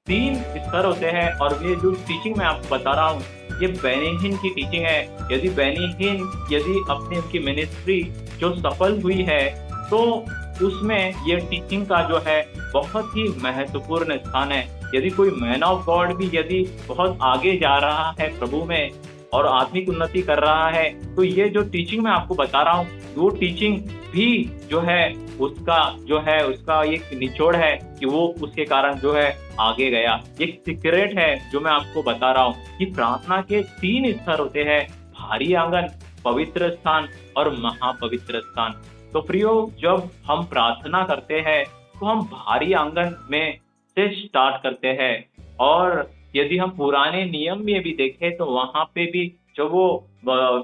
3 स्तर होते हैं और ये जो टीचिंग मैं आपको बता रहा हूँ, ये बेनी हिन की टीचिंग है। यदि बेनी हिन यदि अपनी उनकी मिनिस्ट्री जो सफल हुई है, तो उसमें ये टीचिंग का जो है बहुत ही महत्वपूर्ण स्थान है। यदि कोई मैन ऑफ गॉड भी यदि बहुत आगे जा रहा है प्रभु में और आत्मिक उन्नति कर रहा है, तो ये जो टीचिंग मैं आपको बता रहा हूँ, वो टीचिंग भी जो है उसका एक निचोड़ है कि वो उसके कारण जो है आगे गया। एक सीक्रेट है जो मैं आपको बता रहा हूँ कि प्रार्थना के 3 स्तर होते हैं: भारी आंगन, पवित्र स्थान और महापवित्र स्थान। तो प्रियो, जब हम प्रार्थना करते हैं तो हम भारी आंगन में से स्टार्ट करते हैं। और यदि हम पुराने नियम में भी देखें तो वहां पे भी जो वो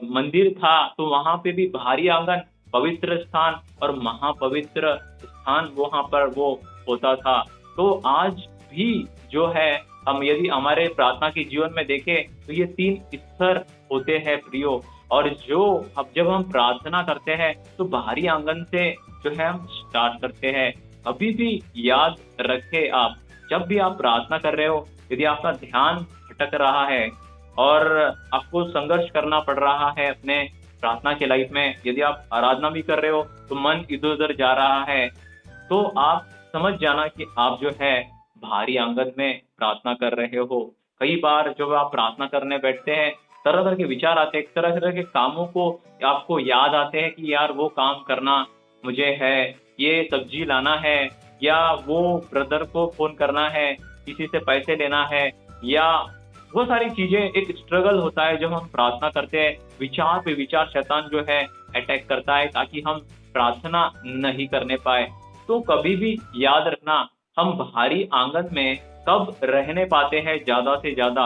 मंदिर था, तो वहां पे भी भारी आंगन, पवित्र स्थान और महापवित्र स्थान वहां पर वो होता था। तो आज भी जो है, हम यदि हमारे प्रार्थना के जीवन में देखें तो ये 3 स्तर होते हैं प्रियो। और जब हम प्रार्थना करते हैं तो बाहरी आंगन से जो है हम स्टार्ट करते हैं। अभी भी याद रखे आप, जब भी आप प्रार्थना कर रहे हो, यदि आपका ध्यान भटक रहा है और आपको संघर्ष करना पड़ रहा है अपने प्रार्थना के लाइफ में, यदि आप आराधना भी कर रहे हो तो मन इधर उधर जा रहा है, तो आप समझ जाना कि आप जो है भारी आंगन में प्रार्थना कर रहे हो। कई बार जब आप प्रार्थना करने बैठते हैं, तरह तरह के विचार आते हैं, तरह तरह के कामों को आपको याद आते हैं कि यार वो काम करना मुझे है, ये सब्जी लाना है, या वो ब्रदर को फोन करना है, किसी से पैसे लेना है, या वो सारी चीजें। एक स्ट्रगल होता है जब हम प्रार्थना करते हैं, विचार पे विचार शैतान जो है अटैक करता है ताकि हम प्रार्थना नहीं करने पाए। तो कभी भी याद रखना, हम भारी आंगन में कब रहने पाते हैं ज्यादा से ज्यादा,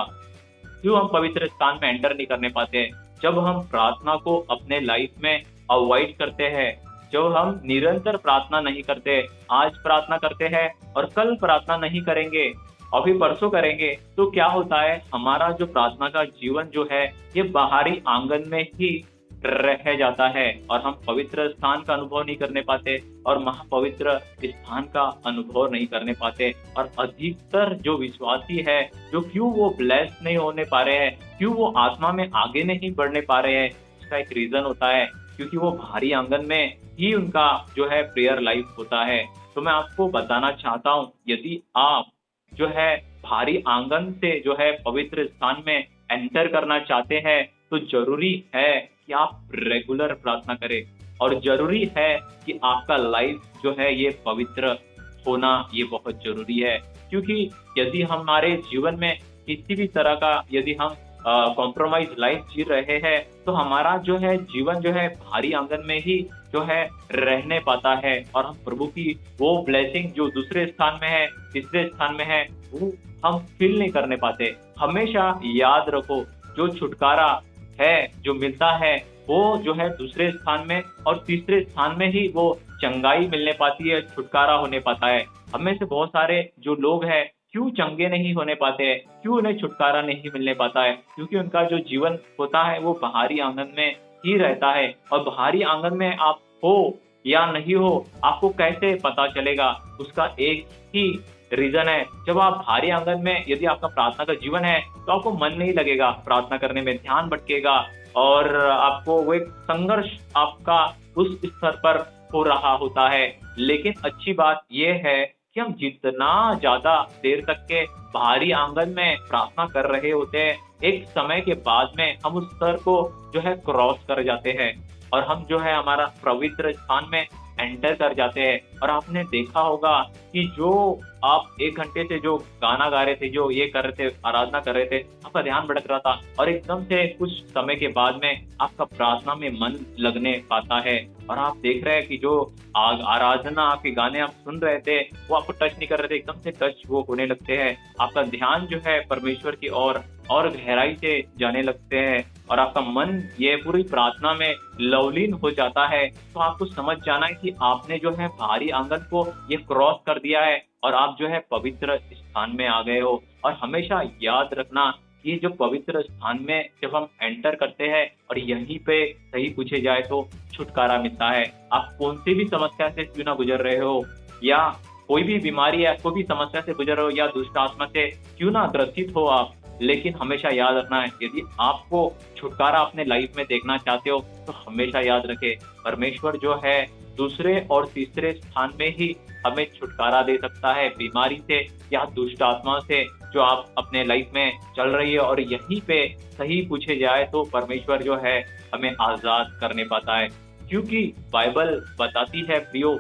क्यों हम पवित्र स्थान में एंटर नहीं करने पाते? जब हम प्रार्थना को अपने लाइफ में अवॉइड करते हैं, जब हम निरंतर प्रार्थना नहीं करते, आज प्रार्थना करते हैं और कल प्रार्थना नहीं करेंगे, अभी परसों करेंगे, तो क्या होता है, हमारा जो प्रार्थना का जीवन जो है ये बाहरी आंगन में ही रह जाता है और हम पवित्र स्थान का अनुभव नहीं करने पाते और महापवित्र स्थान का अनुभव नहीं करने पाते। और अधिकतर जो विश्वासी है, जो क्यों वो ब्लेस नहीं होने पा रहे हैं, क्यों वो आत्मा में आगे नहीं बढ़ने पा रहे हैं, इसका एक रीजन होता है क्योंकि वो भारी आंगन में ही उनका जो है प्रेयर लाइफ होता है। तो मैं आपको बताना चाहता हूँ, यदि आप जो है भारी आंगन से जो है पवित्र स्थान में एंटर करना चाहते हैं, तो जरूरी है कि आप रेगुलर प्रार्थना करें और जरूरी है कि आपका लाइफ जो है ये पवित्र होना, ये बहुत जरूरी है। क्योंकि यदि हमारे जीवन में किसी भी तरह का यदि हम कॉम्प्रोमाइज लाइफ जी रहे हैं, तो हमारा जो है जीवन जो है भारी आंगन में ही जो है रहने पाता है और हम प्रभु की वो ब्लेसिंग जो दूसरे स्थान में है, तीसरे स्थान में है, वो हम फील नहीं करने पाते। हमेशा याद रखो, जो छुटकारा है जो मिलता है वो जो है दूसरे स्थान में और तीसरे स्थान में ही वो चंगाई मिलने पाती है, छुटकारा होने पाता है। हमें से बहुत सारे जो लोग हैं क्यों चंगे नहीं होने पाते हैं, क्यों उन्हें छुटकारा नहीं मिलने पाता है? क्योंकि उनका जो जीवन होता है वो बाहरी आंगन में ही रहता है। और बाहरी आंगन में आप हो या नहीं हो, आपको कैसे पता चलेगा? उसका एक ही रीजन है, जब आप भारी आंगन में यदि आपका प्रार्थना का जीवन है तो आपको मन नहीं लगेगा प्रार्थना करने में, ध्यान भटकेगा और आपको वो एक संघर्ष आपका उस स्तर पर हो रहा होता है। लेकिन अच्छी बात यह है कि हम जितना ज्यादा देर तक के बाहरी आंगन में प्रार्थना कर रहे होते हैं, एक समय के बाद में हम उस स्तर को जो है क्रॉस कर जाते हैं और हम जो है हमारा पवित्र स्थान में एंटर कर जाते हैं। और आपने देखा होगा कि जो आप 1 घंटे से जो गाना गा रहे थे, जो ये कर रहे थे, आराधना कर रहे थे, आपका ध्यान भटक रहा था और एकदम से कुछ समय के बाद में आपका प्रार्थना में मन लगने पाता है और आप देख रहे हैं कि जो आराधना के गाने आप सुन रहे थे वो आपको टच नहीं कर रहे थे, एकदम से टच वो होने लगते हैं। आपका ध्यान जो है परमेश्वर की ओर और गहराई से जाने लगते हैं और आपका मन ये पूरी प्रार्थना में लवलीन हो जाता है। तो आपको समझ जाना है कि आपने जो है बाहरी आंगन को ये क्रॉस कर दिया है और आप जो है पवित्र स्थान में आ गए हो। और हमेशा याद रखना, ये जो पवित्र स्थान में जब हम एंटर करते हैं और यहीं पे सही पूछे जाए तो छुटकारा मिलता है। आप कौन सी भी समस्या से क्यों ना गुजर रहे हो, या कोई भी बीमारी या कोई भी समस्या से गुजर रहे हो या दुष्ट आत्मा से क्यों ना ग्रसित हो आप, लेकिन हमेशा याद रखना है, यदि आपको छुटकारा अपने लाइफ में देखना चाहते हो तो हमेशा याद रखें, परमेश्वर जो है दूसरे और तीसरे स्थान में ही हमें छुटकारा दे सकता है बीमारी से या दुष्ट आत्मा से जो आप अपने लाइफ में चल रही है। और यहीं पे सही पूछे जाए तो परमेश्वर जो है हमें आजाद करने पाता है, क्योंकि बाइबल बताती है प्रियो,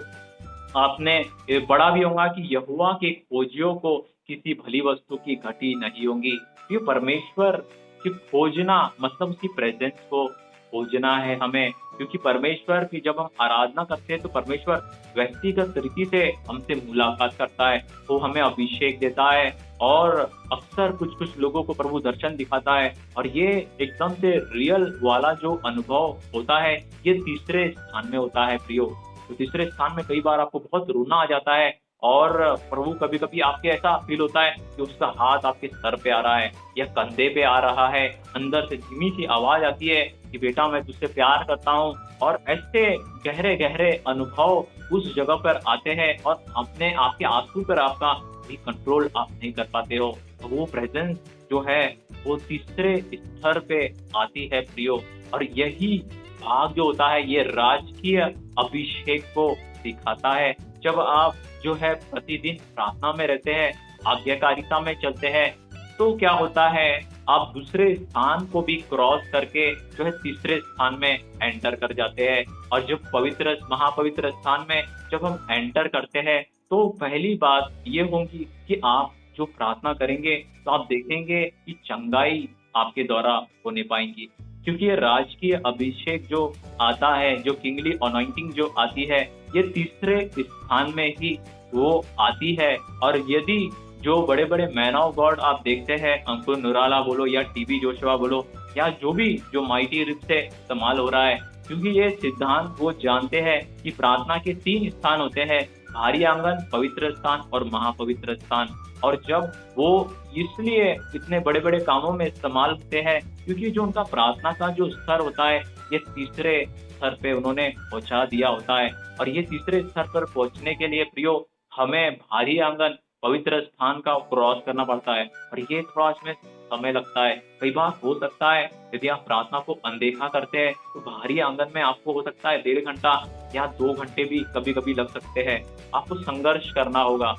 आपने ये पढ़ा भी होगा कि यहोवा के खोजियों को किसी भली वस्तु की घटी नहीं होगी। ये परमेश्वर की खोजना मतलब उसकी प्रेजेंस को खोजना है हमें, क्योंकि परमेश्वर की जब हम आराधना करते हैं तो परमेश्वर व्यक्तिगत रीति से हमसे मुलाकात करता है, वो हमें अभिषेक देता है और अक्सर कुछ कुछ लोगों को प्रभु दर्शन दिखाता है। और ये एकदम से रियल वाला जो अनुभव होता है ये तीसरे स्थान में होता है प्रियो। तो तीसरे स्थान में कई बार आपको बहुत रोना आ जाता है और प्रभु कभी कभी आपके ऐसा फील होता है कि उसका हाथ आपके सर पे आ रहा है या कंधे पे आ रहा है, अंदर से धीमी सी आवाज आती है कि बेटा मैं तुझसे प्यार करता हूँ। और ऐसे गहरे गहरे अनुभव उस जगह पर आते हैं और अपने आपके आंसू पर आपका भी कंट्रोल आप नहीं कर पाते हो। तो वो प्रेजेंस जो है वो तीसरे स्तर पे आती है प्रियो। और यही भाग जो होता है ये राजकीय अभिषेक को दिखाता है। जब आप जो है प्रतिदिन प्रार्थना में रहते हैं, आज्ञाकारिता में चलते हैं, तो क्या होता है आप दूसरे स्थान को भी क्रॉस करके जो है तीसरे स्थान में एंटर कर जाते हैं। और जब पवित्र महापवित्र स्थान में जब हम एंटर करते हैं तो पहली बात ये होगी कि आप जो प्रार्थना करेंगे तो आप देखेंगे कि चंगाई आपके द्वारा होने पाएंगी, क्योंकि ये राजकीय अभिषेक जो आता है, जो किंगली अनॉइंटिंग जो आती है, ये तीसरे स्थान में ही वो आती है। और यदि जो बड़े बड़े मैन ऑफ गॉड आप देखते हैं, अंकुर नुराला बोलो या टीबी जोशुआ बोलो या जो भी जो माइटी रिप से इस्तेमाल हो रहा है, क्योंकि ये सिद्धांत वो जानते हैं कि प्रार्थना के 3 स्थान होते हैं, भारी आंगन, पवित्र स्थान और महापवित्र स्थान। और जब वो इसलिए इतने बड़े बड़े कामों में इस्तेमाल होते हैं क्योंकि जो उनका प्रार्थना का जो स्तर होता है ये तीसरे स्तर पे उन्होंने पहुंचा दिया होता है। और ये तीसरे स्तर पर पहुंचने के लिए प्रियो हमें भारी आंगन पवित्र स्थान का क्रॉस करना पड़ता है और ये थोड़ा इसमें समय लगता है। कई बार हो सकता है यदि आप प्रार्थना को अनदेखा करते हैं तो भारी आंगन में आपको हो सकता है 1.5 घंटा या 2 घंटे भी कभी कभी लग सकते हैं। आपको संघर्ष करना होगा,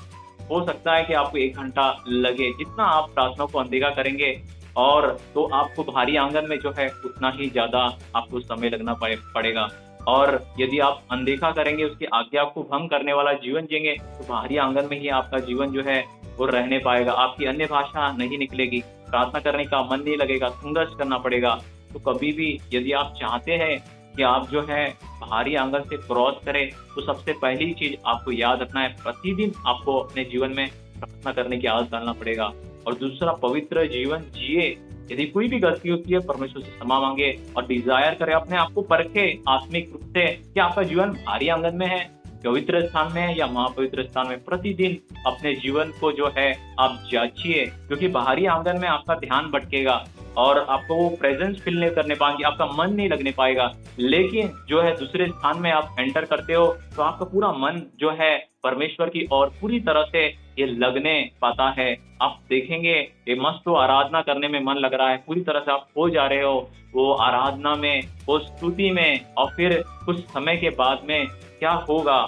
हो सकता है कि आपको 1 घंटा लगे। जितना आप प्रार्थना को अनदेखा करेंगे और तो आपको भारी आंगन में जो है उतना ही ज्यादा आपको समय लगना पड़ेगा। और यदि आप अनदेखा करेंगे, उसकी आज्ञा को भंग करने वाला जीवन जिएंगे तो बाहरी आंगन में ही आपका जीवन जो है वो रहने पाएगा। आपकी अन्य भाषा नहीं निकलेगी, प्रार्थना करने का मन नहीं लगेगा, संघर्ष करना पड़ेगा। तो कभी भी यदि आप चाहते हैं कि आप जो है बाहरी आंगन से क्रॉस करें तो सबसे पहली चीज आपको याद रखना है, प्रतिदिन आपको अपने जीवन में प्रार्थना करने की आदत डालना पड़ेगा। और दूसरा, पवित्र जीवन जिए। यदि कोई भी गलती होती है परमेश्वर से क्षमा मांगे और डिजायर करे, अपने आप को परखे आत्मिक रूप से कि आपका जीवन भारी आंगन में है, पवित्र स्थान में है या महापवित्र स्थान में। प्रतिदिन अपने जीवन को जो है आप जांचिए, क्योंकि बाहरी आंगन में आपका ध्यान भटकेगा और आपको वो प्रेजेंस फील नहीं करने पाएंगे, आपका मन नहीं लगने पाएगा। लेकिन जो है दूसरे स्थान में आप एंटर करते हो तो आपका पूरा मन जो है परमेश्वर की ओर पूरी तरह से ये लगने पाता है। आप देखेंगे ये मस्त तो आराधना करने में मन लग रहा है, पूरी तरह से आप हो जा रहे हो वो आराधना में, वो स्तुति में। और फिर कुछ समय के बाद में क्या होगा,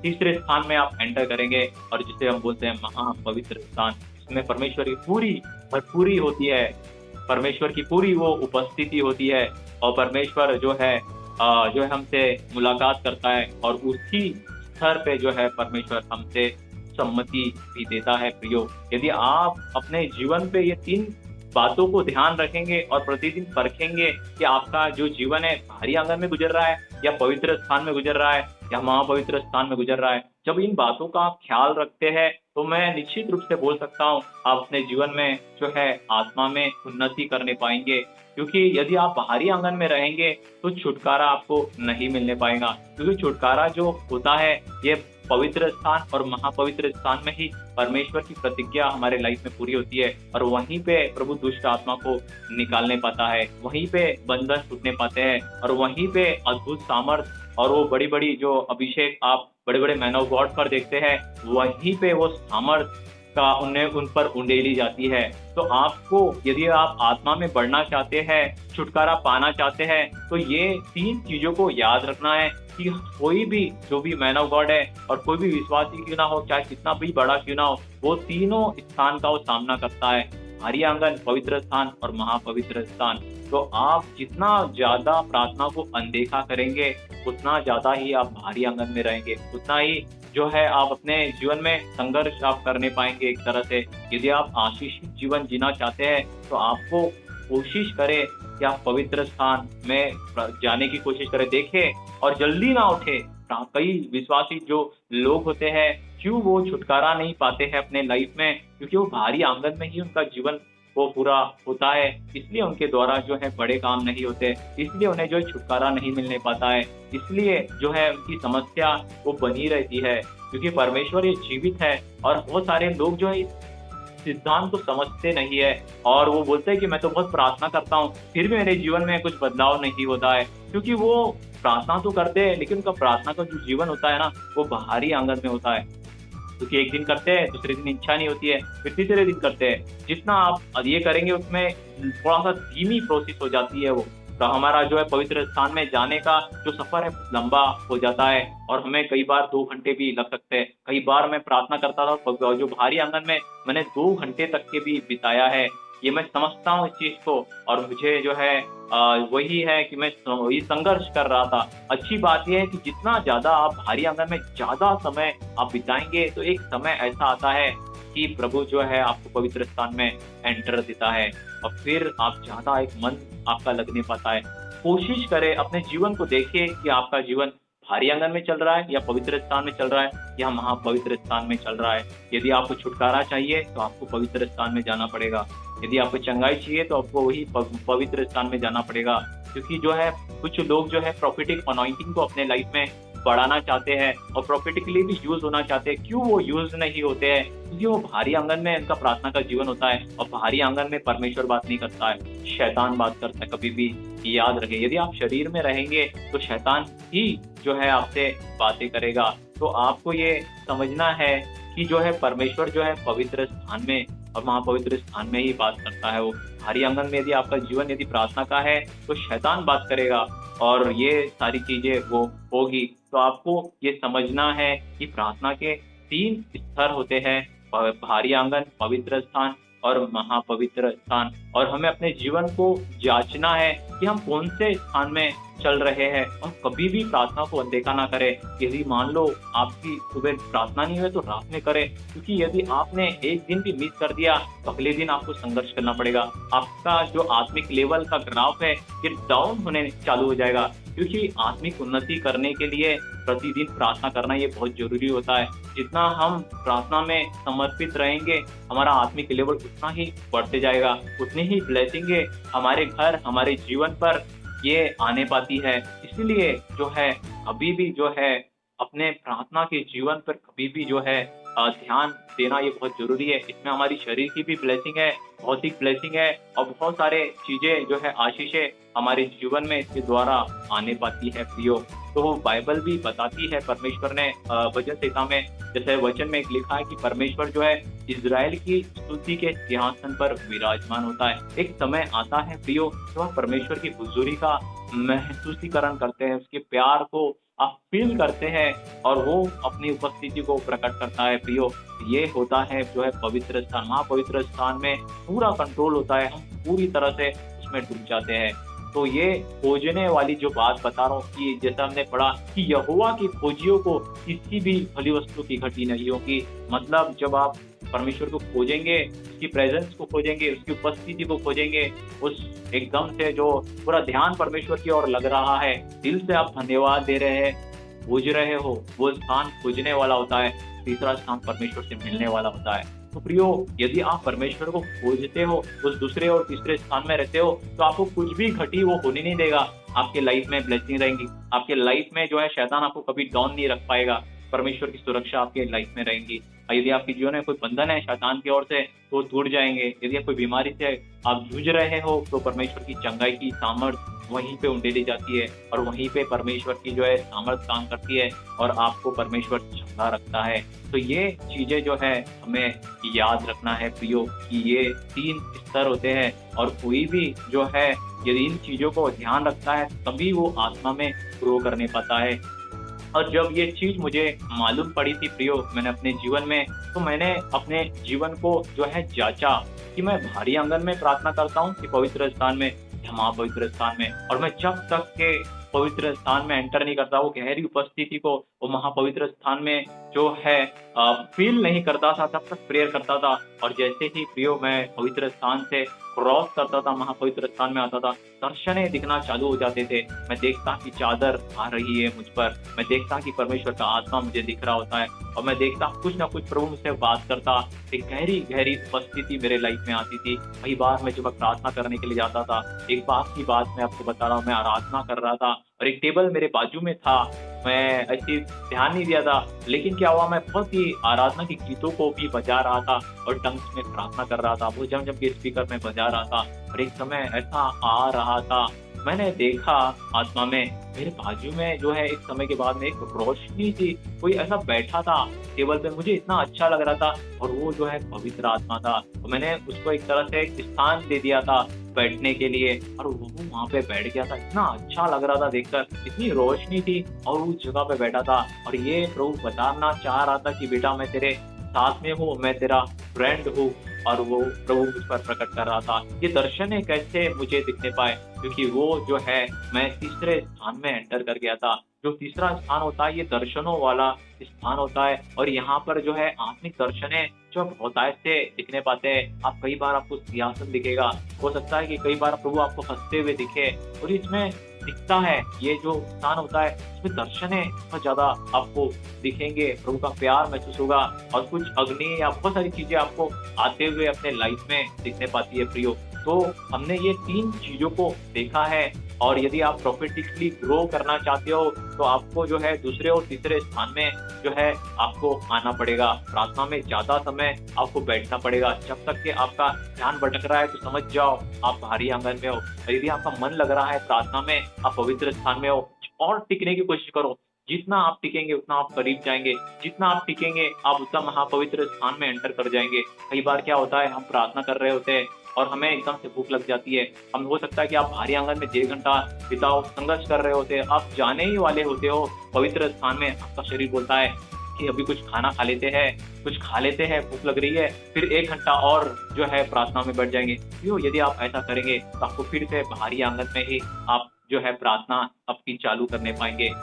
तीसरे स्थान में आप एंटर करेंगे और जिसे हम बोलते हैं महापवित्र स्थान। इसमें परमेश्वर की पूरी भरपूरी होती है, परमेश्वर की पूरी वो उपस्थिति होती है और परमेश्वर जो है हमसे मुलाकात करता है और उसी स्तर पे जो है परमेश्वर हमसे सम्मति भी देता है। प्रियो, यदि आप अपने जीवन पे ये 3 बातों को ध्यान रखेंगे और प्रतिदिन परखेंगे कि आपका जो जीवन है बाहरी आंगन में गुजर रहा है या पवित्र स्थान में गुजर रहा है या महापवित्र स्थान में गुजर रहा है, जब इन बातों का आप ख्याल रखते हैं तो मैं निश्चित रूप से बोल सकता हूँ आप अपने जीवन में जो है आत्मा में उन्नति करने पाएंगे। क्योंकि यदि आप बाहरी आंगन में रहेंगे तो छुटकारा आपको नहीं मिलने पाएगा, क्योंकि छुटकारा जो होता है ये पवित्र स्थान और महापवित्र स्थान में ही परमेश्वर की प्रतिज्ञा हमारे लाइफ में पूरी होती है और वहीं पे प्रभु दुष्ट आत्मा को निकालने पाता है, वहीं पे बंधन टूटने पाते हैं और वहीं पे अद्भुत सामर्थ और वो बड़ी-बड़ी जो अभिषेक आप बड़े-बड़े मैन ऑफ गॉड पर देखते हैं, वहीं पे वो सामर्थ का उन्हें उन पर उंडेली जाती है। तो आपको यदि आप आत्मा में बढ़ना चाहते हैं, छुटकारा पाना चाहते हैं, तो ये 3 चीज़ों को याद रखना है कि कोई भी जो भी मैन ऑफ गॉड है और कोई भी विश्वासी क्यों ना हो, चाहे कितना भी बड़ा क्यों ना हो, वो तीनों स्थान का वो सामना करता है। भारी आंगन, पवित्र स्थान और महापवित्र स्थान। तो आप जितना ज़्यादा प्रार्थना को अनदेखा करेंगे, उतना ज़्यादा ही आप भारी आंगन में रहेंगे, उतना ही जो है आप अपने जीवन में संघर्ष आप करने पाएँगे एक तरह से। यदि आप आशीषित जीवन जीना चाहते हैं, तो आपको कोशिश करें कि आप पवित्र स्थान में जाने की कोशिश करें। देखें और जल्दी ना उठें। कई विश्वासी जो लोग होते हैं, क्यों वो छुटकारा नहीं पाते हैं अपने लाइफ में? क्योंकि वो भारी आंगन में ही उनका जीवन वो पूरा होता है, इसलिए उनके द्वारा जो है बड़े काम नहीं होते, इसलिए उन्हें जो है छुटकारा नहीं मिलने पाता है, इसलिए जो है उनकी समस्या वो बनी रहती है। क्योंकि परमेश्वर ये जीवित है और बहुत सारे लोग जो है इस सिद्धांत को समझते नहीं है और वो बोलते हैं कि मैं तो बहुत प्रार्थना करता हूँ, फिर भी मेरे जीवन में कुछ बदलाव नहीं होता है। क्योंकि वो प्रार्थना तो करते हैं, लेकिन उनका प्रार्थना का जो जीवन होता है ना, वो बाहरी आंगन में होता है। क्योंकि एक दिन करते हैं, दूसरे दिन इच्छा नहीं होती है, फिर तीसरे दिन करते हैं। जितना आप ये करेंगे उसमें थोड़ा-सा धीमी प्रोसेस हो जाती है वो। तो हमारा जो है पवित्र स्थान में जाने का जो सफ़र है लंबा हो जाता है और हमें कई बार 2 घंटे भी लग सकते हैं। कई बार मैं प्रार्थना करता था जो भारी आंगन में मैंने 2 घंटे तक के भी बिताया है। ये मैं समझता हूँ इस चीज़ को और मुझे जो है वही है कि मैं ये संघर्ष कर रहा था। अच्छी बात ये है कि जितना ज़्यादा आप भारी आंगन में ज़्यादा समय आप बिताएँगे, तो एक समय ऐसा आता है कि प्रभु जो है आपको पवित्र स्थान में एंटर देता है और फिर आप ज़्यादा एक मन आपका लगने पाता है। कोशिश करें, अपने जीवन को देखिए कि आपका जीवन भारी आंगन में चल रहा है या पवित्र स्थान में चल रहा है या महापवित्र स्थान में चल रहा है। यदि आपको छुटकारा चाहिए तो आपको पवित्र स्थान में जाना पड़ेगा। यदि आपको चंगाई चाहिए तो आपको वही पवित्र स्थान में जाना पड़ेगा। क्योंकि जो है कुछ लोग जो है प्रोफेटिक अनॉइंटिंग को अपने लाइफ में बढ़ाना चाहते हैं और प्रोफेटिकली भी यूज होना चाहते हैं। क्यों वो यूज नहीं होते हैं? क्योंकि वो भारी आंगन में उनका प्रार्थना का जीवन होता है और भारी आंगन में परमेश्वर बात नहीं करता है, शैतान बात करता है। कभी भी याद रखें, यदि आप शरीर में रहेंगे तो शैतान ही जो है आपसे बातें करेगा। तो आपको ये समझना है कि जो है परमेश्वर जो है पवित्र स्थान में और महापवित्र स्थान में ही बात करता है। वो भारी आंगन में यदि आपका जीवन यदि प्रार्थना का है तो शैतान बात करेगा और ये सारी चीजें वो होगी। तो आपको ये समझना है कि प्रार्थना के 3 स्तर होते हैं, भारी आंगन, पवित्र स्थान और महापवित्र स्थान। और हमें अपने जीवन को जांचना है कि हम कौन से स्थान में चल रहे हैं और कभी भी प्रार्थना को अनदेखा ना करें। यदि मान लो आपकी सुबह प्रार्थना नहीं हुई तो रात में करें, क्योंकि यदि आपने एक दिन भी मिस कर दिया तो अगले दिन आपको संघर्ष करना पड़ेगा। आपका जो आत्मिक लेवल का ग्राफ है ये डाउन होने चालू हो जाएगा। क्योंकि आत्मिक उन्नति करने के लिए प्रतिदिन प्रार्थना करना ये बहुत जरूरी होता है। जितना हम प्रार्थना में समर्पित रहेंगे, हमारा आत्मिक लेवल उतना ही बढ़ते जाएगा, उतनी ही ब्लेसिंग हमारे घर, हमारे जीवन पर ये आने पाती है। इसलिए जो है कभी भी जो है अपने प्रार्थना के जीवन पर कभी भी जो है ध्यान देना ये बहुत जरूरी है। इसमें हमारी शरीर की भी ब्लेसिंग है, भौतिक ब्लेसिंग है और बहुत सारे चीजें जो है आशीषें हमारे जीवन में इसके द्वारा आने पाती है प्रियो। तो वो बाइबल भी बताती है, परमेश्वर ने वचन संहिता में जैसे वचन में एक लिखा है कि परमेश्वर जो है इजराइल की स्तुति के सिंहासन पर विराजमान होता है। एक समय आता है प्रियो तो हम परमेश्वर की हुजूरी का महसूसीकरण करते हैं, उसके प्यार को आप फील करते हैं और वो अपनी उपस्थिति को प्रकट करता है प्रियो। ये होता है जो है पवित्र स्थान। महापवित्र स्थान में पूरा कंट्रोल होता है, हम पूरी तरह से उसमें डूब जाते हैं। तो ये खोजने वाली जो बात बता रहा हूँ कि जैसा हमने पढ़ा कि यहोवा की खोजियों को किसी भी भली वस्तु की घटी नहीं होगी। मतलब जब आप परमेश्वर को खोजेंगे, उसकी प्रेजेंस को खोजेंगे, उसकी उपस्थिति को खोजेंगे, उस एकदम से जो पूरा ध्यान परमेश्वर की ओर लग रहा है, दिल से आप धन्यवाद दे रहे हैं, खोज रहे हो, वो स्थान खोजने वाला होता है। तीसरा स्थान परमेश्वर से मिलने वाला होता है। तो प्रियो, यदि आप परमेश्वर को खोजते हो, उस दूसरे और तीसरे स्थान में रहते हो, तो आपको कुछ भी घटी वो होने नहीं देगा। आपके लाइफ में ब्लेसिंग रहेंगी, आपके लाइफ में जो है शैतान आपको कभी डाउन नहीं रख पाएगा। परमेश्वर की सुरक्षा आपके लाइफ में रहेंगी। यदि आपके जीवन में कोई बंधन है शैतान की ओर से तो वो टूट जाएँगे। यदि आप कोई बीमारी से आप जूझ रहे हो तो परमेश्वर की चंगाई की सामर्थ वहीं पे उंडेली जाती है और वहीं पे परमेश्वर की जो है सामर्थ काम करती है और आपको परमेश्वर चंगा रखता है। तो ये चीज़ें जो है हमें याद रखना है प्रियो कि ये 3 स्तर होते हैं और कोई भी जो है यदि इन चीज़ों को ध्यान रखता है तभी वो आत्मा में ग्रो करने पाता है। और जब ये चीज़ मुझे मालूम पड़ी थी प्रियो मैंने अपने जीवन में, तो मैंने अपने जीवन को जो है जाँचा कि मैं भारी आँगन में प्रार्थना करता हूँ कि पवित्र स्थान में या महापवित्र स्थान में। और मैं जब तक के पवित्र स्थान में एंटर नहीं करता, वो गहरी उपस्थिति को वो महापवित्र स्थान में जो है फ़ील नहीं करता था, तब तक प्रेयर करता था। और जैसे ही प्रियो मैं पवित्र स्थान से क्रॉस करता था, महापवित्र स्थान में आता था, दर्शनें दिखना चालू हो जाते थे। मैं देखता कि चादर आ रही है मुझ पर, मैं देखता कि परमेश्वर का आत्मा मुझे दिख रहा होता है और मैं देखता कुछ ना कुछ प्रभु मुझसे बात करता। एक गहरी उपस्थिति मेरे लाइफ में आती थी। कई बार मैं जब प्रार्थना करने के लिए जाता था, एक बात की बात मैं आपको बता रहा हूँ, मैं आराधना कर रहा था और एक टेबल मेरे बाजू में था। मैं ऐसे ध्यान नहीं दिया था, लेकिन क्या हुआ मैं बहुत ही आराधना के गीतों को भी बजा रहा था और टंग्स में प्रार्थना कर रहा था। वो जम के स्पीकर में बजा रहा था और एक समय ऐसा आ रहा था, मैंने देखा आत्मा में मेरे बाजू में जो है एक समय के बाद में एक रोशनी थी, कोई ऐसा बैठा था टेबल पे, मुझे इतना अच्छा लग रहा था और वो जो है पवित्र आत्मा था। तो मैंने उसको एक तरह से एक स्थान दे दिया था बैठने के लिए और वो वहाँ पे बैठ गया था। इतना अच्छा लग रहा था देखकर, इतनी रोशनी थी और उस जगह पे बैठा था और ये प्रभु बताना चाह रहा था कि बेटा मैं तेरे साथ में हूँ, मैं तेरा फ्रेंड हूँ। और वो प्रभु मुझ पर प्रकट कर रहा था। ये दर्शनें कैसे मुझे दिखने पाए, क्योंकि वो जो है मैं तीसरे स्थान में एंटर कर गया था। जो तीसरा स्थान होता है ये दर्शनों वाला स्थान होता है और यहाँ पर जो है आत्मिक दर्शनें जो बहुतायत से दिखने पाते हैं। आप कई बार आपको सिंहासन दिखेगा, हो सकता है कि कई बार प्रभु आपको हंसते हुए दिखे और इसमें दिखता है। ये जो स्थान होता है इसमें दर्शनें बहुत ज्यादा आपको दिखेंगे, प्रभु का प्यार महसूस होगा और कुछ अग्नि या बहुत सारी चीजें आपको आते हुए अपने लाइफ में दिखने पाती है प्रियो। तो हमने ये 3 चीजों को देखा है और यदि आप प्रोफेटिकली ग्रो करना चाहते हो तो आपको जो है दूसरे और तीसरे स्थान में जो है आपको आना पड़ेगा। प्रार्थना में ज्यादा समय आपको बैठना पड़ेगा। जब तक कि आपका ध्यान भटक रहा है तो समझ जाओ आप भारी आंगन में हो। और यदि आपका मन लग रहा है प्रार्थना में, आप पवित्र स्थान में हो, और टिकने की कोशिश करो। जितना आप टिकेंगे उतना आप करीब जाएंगे, जितना आप टिकेंगे आप उतना महापवित्र स्थान में एंटर कर जाएंगे। कई बार क्या होता है हम प्रार्थना कर रहे होते हैं और हमें एकदम से भूख लग जाती है। हम हो सकता है कि आप भारी आंगन में 1.5 घंटा बिताओ, संघर्ष कर रहे होते हैं, आप जाने ही वाले होते हो पवित्र स्थान में, आपका शरीर बोलता है कि अभी कुछ खाना खा लेते हैं, कुछ खा लेते हैं, भूख लग रही है, फिर 1 घंटा और जो है प्रार्थना में बैठ जाएंगे। क्यों? यदि आप ऐसा करेंगे तो आपको फिर से भारी आंगन में ही आप जो है प्रार्थना आपकी चालू करने पाएंगे।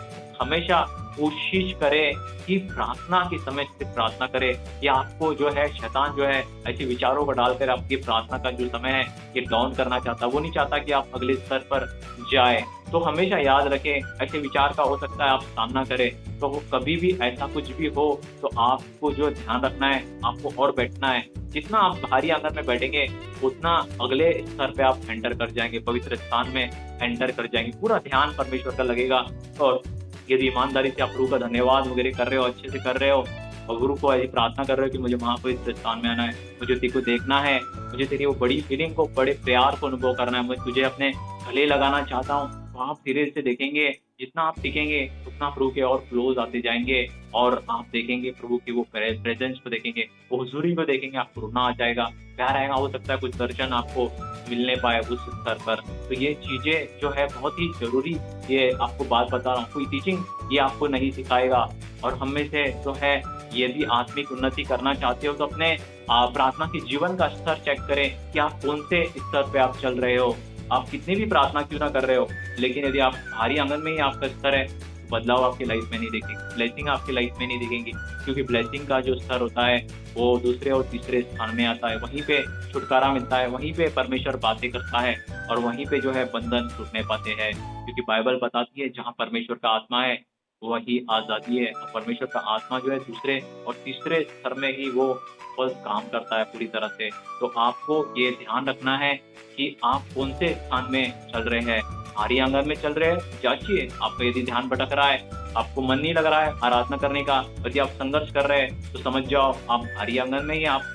हमेशा कोशिश करें कि प्रार्थना के समय सिर्फ प्रार्थना करें, या आपको जो है शैतान जो है ऐसे विचारों को डालकर आपकी प्रार्थना का जो समय है ये डाउन करना चाहता, वो नहीं चाहता कि आप अगले स्तर पर जाए। तो हमेशा याद रखें ऐसे विचार का हो सकता है आप सामना करें, तो कभी भी ऐसा कुछ भी हो तो आपको जो ध्यान रखना है, आपको और बैठना है। जितना आप भारी आंगन में बैठेंगे उतना अगले स्तर पे आप एंटर कर जाएंगे, पवित्र स्थान में एंटर कर जाएंगे। पूरा ध्यान परमेश्वर का लगेगा और यदि ईमानदारी से आप प्रभु का धन्यवाद वगैरह कर रहे हो, अच्छे से कर रहे हो और गुरु को ऐसी प्रार्थना कर रहे हो कि मुझे महापवित्र स्थान में आना है, मुझे तेरे को देखना है, मुझे तेरी वो बड़ी फीलिंग को, बड़े प्यार को अनुभव करना है, मैं तुझे अपने गले लगाना चाहता हूँ, तो आप धीरे से देखेंगे जितना आप टिकेंगे उतना प्रभु के और क्लोज आते जाएंगे और आप देखेंगे प्रभु की वो प्रेजेंस को देखेंगे, वो हुजूरी को देखेंगे, आपको रोना आ जाएगा, प्यार आएगा। हो सकता है कुछ दर्शन आपको मिलने पाए उस स्तर पर। तो ये चीजें जो है बहुत ही जरूरी, ये आपको बात बता रहा हूँ, कोई टीचिंग ये आपको नहीं सिखाएगा। और हम में से जो है यदि आत्मिक उन्नति करना चाहते हो तो अपने प्रार्थना के जीवन का स्तर चेक करें कि आप कौन से स्तर पे आप चल रहे हो। आप कितनी भी प्रार्थना क्यों ना कर रहे हो, लेकिन यदि आप भारी आंगन में ही आपका स्तर है, बदलाव आपकी लाइफ में नहीं देखेंगे, ब्लेसिंग आपकी लाइफ में नहीं दिखेंगी, क्योंकि ब्लेसिंग का जो स्तर होता है वो दूसरे और तीसरे स्थान में आता है। वहीं पे छुटकारा मिलता है, वहीं पे परमेश्वर बातें करता है और वहीं पे जो है बंधन टूटने पाते हैं, क्योंकि बाइबल बताती है जहाँ परमेश्वर का आत्मा है वही आज़ादी है। और परमेश्वर का आत्मा जो है दूसरे और तीसरे स्तर में ही वो बस काम करता है पूरी तरह से। तो आपको ये ध्यान रखना है कि आप कौन से स्थान में चल रहे हैं। भारी आंगन में चल रहे हैं, जांचिए। आपका यदि ध्यान भटक रहा है आपको मन नहीं लग रहा है आराधना करने का, यदि आप संघर्ष कर रहे हैं तो समझ जाओ आप भारी आंगन में ही आप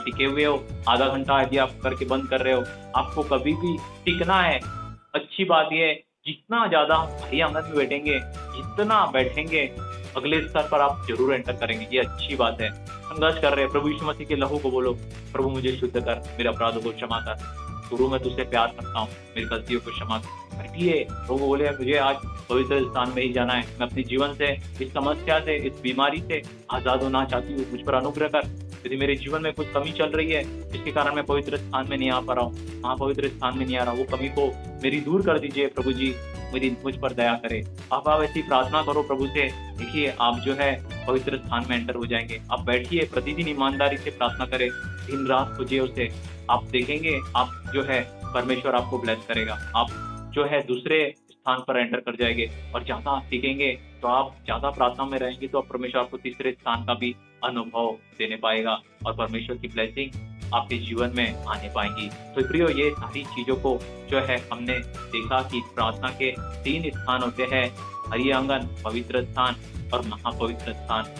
टिके हुए हो। आधा घंटा यदि आप करके बंद कर रहे हो, आपको कभी भी टिकना है। अच्छी बात यह है, जितना ज़्यादा हम भारी आंगन में बैठेंगे, जितना बैठेंगे, अगले स्तर पर आप जरूर एंटर करेंगे। ये अच्छी बात है। संघर्ष कर रहे हैं, प्रभु यीशु मसीह के लहू को बोलो, प्रभु मुझे शुद्ध कर, मेरे अपराधों को क्षमा कर, गुरु मैं तुझसे प्यार करता हूँ, मेरी गलतियों को क्षमा कर। बैठिए, प्रभु बोले मुझे आज पवित्र स्थान में ही जाना है। मैं अपने जीवन से, इस समस्या से, इस बीमारी से आजाद होना चाहती हूँ। मुझ पर अनुग्रह कर। यदि मेरे जीवन में कुछ कमी चल रही है जिसके कारण मैं पवित्र स्थान में नहीं आ पा रहा हूँ, हाँ पवित्र स्थान में नहीं आ रहा, वो कमी को मेरी दूर कर दीजिए प्रभु जी, मुझ पर दया करें। आप ऐसी प्रार्थना करो प्रभु से, देखिए आप जो है पवित्र स्थान में एंटर हो जाएंगे। आप बैठिए, प्रतिदिन ईमानदारी से प्रार्थना करें, दिन रात खोजिए उसे, आप देखेंगे आप जो है परमेश्वर आपको ब्लेस करेगा। आप जो है दूसरे स्थान पर एंटर कर जाएंगे और ज्यादा आप सीखेंगे तो आप ज्यादा प्रार्थना में रहेंगे तो परमेश्वर आपको तीसरे स्थान का भी अनुभव देने पाएगा और परमेश्वर की ब्लेसिंग आपके जीवन में आने पाएंगी। तो प्रियो, ये सारी चीजों को जो है हमने देखा कि प्रार्थना के 3 स्थान होते हैं, हरि आंगन, पवित्र स्थान और महापवित्र स्थान।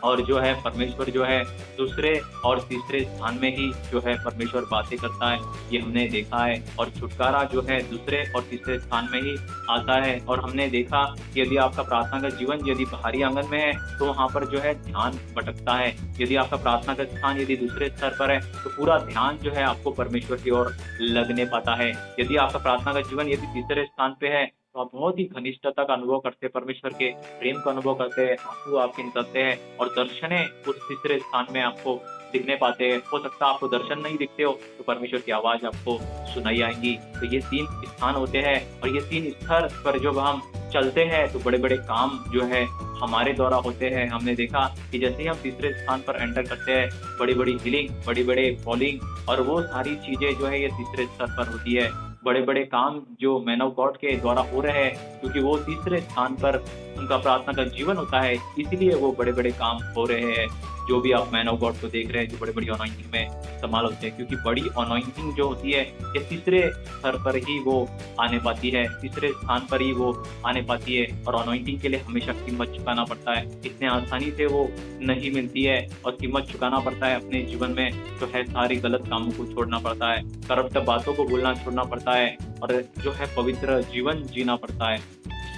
और जो है परमेश्वर जो है दूसरे और तीसरे स्थान में ही जो है परमेश्वर बातें करता है, ये हमने देखा है। और छुटकारा जो है दूसरे और तीसरे स्थान में ही आता है। और हमने देखा कि यदि आपका प्रार्थना का जीवन यदि बाहरी आंगन में है तो वहाँ पर जो है ध्यान भटकता है। यदि आपका प्रार्थना का स्थान यदि दूसरे स्तर पर है तो पूरा ध्यान जो है आपको परमेश्वर की ओर लगने पाता है। यदि आपका प्रार्थना का जीवन यदि तीसरे स्थान पे है तो आप बहुत ही घनिष्ठता का अनुभव करते हैं, परमेश्वर के प्रेम का अनुभव करते हैं, आंसू आपके निकलते हैं और दर्शने उस तीसरे स्थान में आपको दिखने पाते हैं। हो सकता है आपको दर्शन नहीं दिखते हो तो परमेश्वर की आवाज आपको सुनाई आएंगी। तो ये 3 स्थान होते हैं और ये 3 स्तर पर जब हम चलते हैं तो बड़े बड़े काम जो है हमारे द्वारा होते हैं। हमने देखा कि जैसे ही हम तीसरे स्थान पर एंटर करते हैं, बड़ी बड़ी हीलिंग, बड़ी बड़े फॉलिंग और वो सारी चीजें जो है ये तीसरे स्तर पर होती है। बड़े बड़े काम जो मैन ऑफ गॉड के द्वारा हो रहे हैं, क्योंकि वो तीसरे स्थान पर उनका प्रार्थना का जीवन होता है, इसीलिए वो बड़े बड़े काम हो रहे हैं। जो भी आप मैन ऑफ गॉड को देख रहे हैं जो बड़े बड़ी अनॉइंटिंग में इस्तेमाल होते हैं, क्योंकि बड़ी अनॉइंटिंग जो होती है ये तीसरे स्तर पर ही वो आने पाती है, तीसरे स्थान पर ही वो आने पाती है। और अनॉइंटिंग के लिए हमेशा कीमत चुकाना पड़ता है, इतने आसानी से वो नहीं मिलती है और कीमत चुकाना पड़ता है। अपने जीवन में जो है सारी गलत कामों को छोड़ना पड़ता है, करप्ट बातों को बोलना छोड़ना पड़ता है और जो है पवित्र जीवन जीना पड़ता है,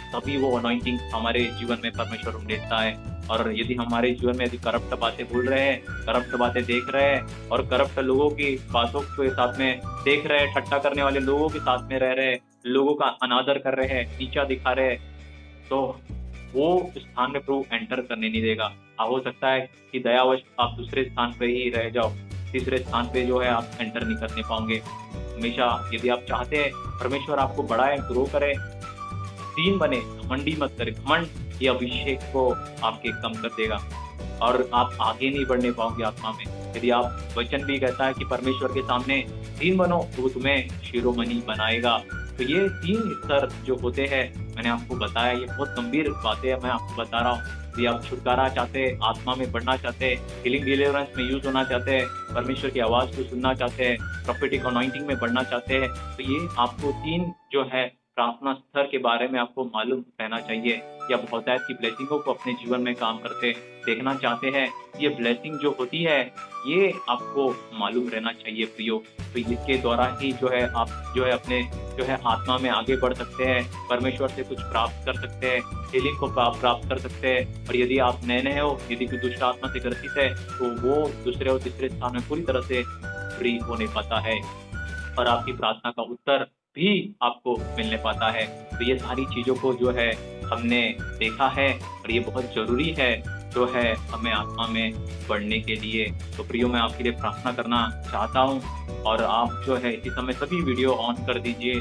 तभी वो अनॉइंटिंग हमारे जीवन में परमेश्वर उंडेलता है। और यदि हमारे जीवन में यदि करप्ट बातें बोल रहे हैं, करप्ट बातें देख रहे हैं और करप्ट लोगों की बातों के साथ में देख रहे हैं, ठट्टा करने वाले लोगों के साथ में रह रहे हैं, लोगों का अनादर कर रहे हैं, नीचा दिखा रहे हैं, तो वो स्थान में प्रभु एंटर करने नहीं देगा। हो सकता है कि दयावश आप दूसरे स्थान पे ही रह जाओ, तीसरे स्थान पे जो है आप एंटर नहीं करने पाओगे। हमेशा यदि आप चाहते हैं परमेश्वर आपको बढ़ाए, ग्रो करे, दीन बने, घमंडी मत करे। घमंड ये अभिषेक को आपके कम कर देगा और आप आगे नहीं बढ़ने पाओगे आत्मा में। यदि आप वचन भी कहता है कि परमेश्वर के सामने दीन बनो तो वो तुम्हें शिरोमणि बनाएगा। तो ये 3 स्तर जो होते हैं मैंने आपको बताया, ये बहुत गंभीर बातें हैं, मैं आपको बता रहा हूँ। यदि आप छुटकारा चाहते हैं, आत्मा में बढ़ना चाहते हैं, हीलिंग डिलीवरेंस में यूज होना चाहते हैं, परमेश्वर की आवाज को सुनना चाहते हैं, प्रोफेटिक अनॉइंटिंग में बढ़ना चाहते हैं, तो ये आपको 3 जो है प्रार्थना स्तर के बारे में आपको मालूम रहना चाहिए। या बहुतायत की ब्लेसिंगों को अपने जीवन में काम करते देखना चाहते हैं, ये ब्लेसिंग जो होती है ये आपको मालूम रहना चाहिए प्रियो। तो इसके द्वारा ही जो है आप जो है अपने जो है आत्मा में आगे बढ़ सकते हैं, परमेश्वर से कुछ प्राप्त कर सकते हैं, हीलिंग को प्राप्त कर सकते हैं। और यदि आप नए हो, यदि कोई दुष्ट आत्मा से ग्रसित है तो वो दूसरे और तीसरे स्थान में पूरी तरह से फ्री होने पाता है और आपकी प्रार्थना का उत्तर भी आपको मिलने पाता है। तो ये सारी चीजों को जो है हमने देखा है और ये बहुत जरूरी है जो है हमें आत्मा में बढ़ने के लिए। तो प्रियो, मैं आपके लिए प्रार्थना करना चाहता हूँ और आप जो है इसी समय सभी वीडियो ऑन कर दीजिए